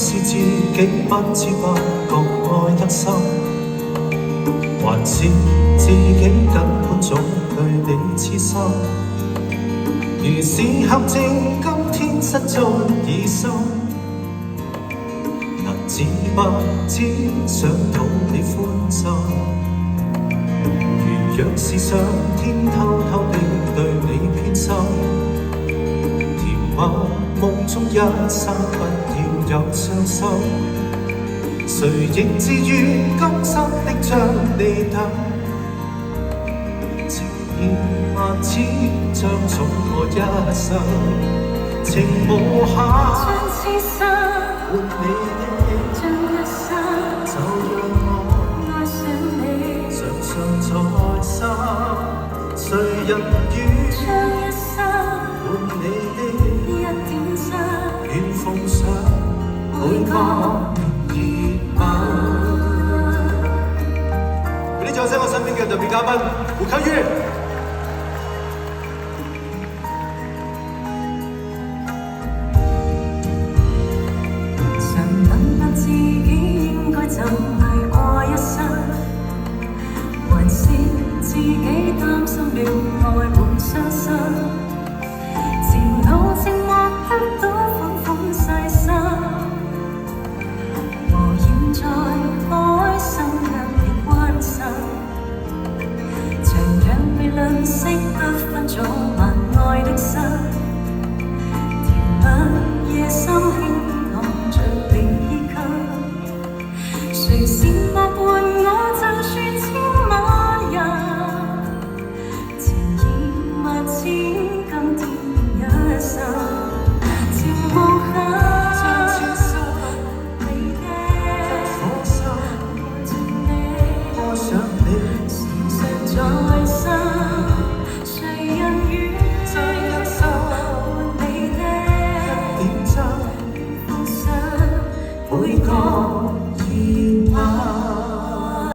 是自己不知不覺愛得深，還是自己根本早對你痴心？如是合正，今天失蹤已深，能知不知想討你歡心？如若是上天偷偷地對你偏心，甜蜜夢中一生不要有傷心。誰亦自願今生的將你等，情意萬千將總我一生，情無限將此生換你的將一生，就讓我愛上你，常常在心。誰人願將一生換你的一點心，願奉上每個熱吻。俾啲掌聲我身邊嘅特別嘉賓胡啟宇。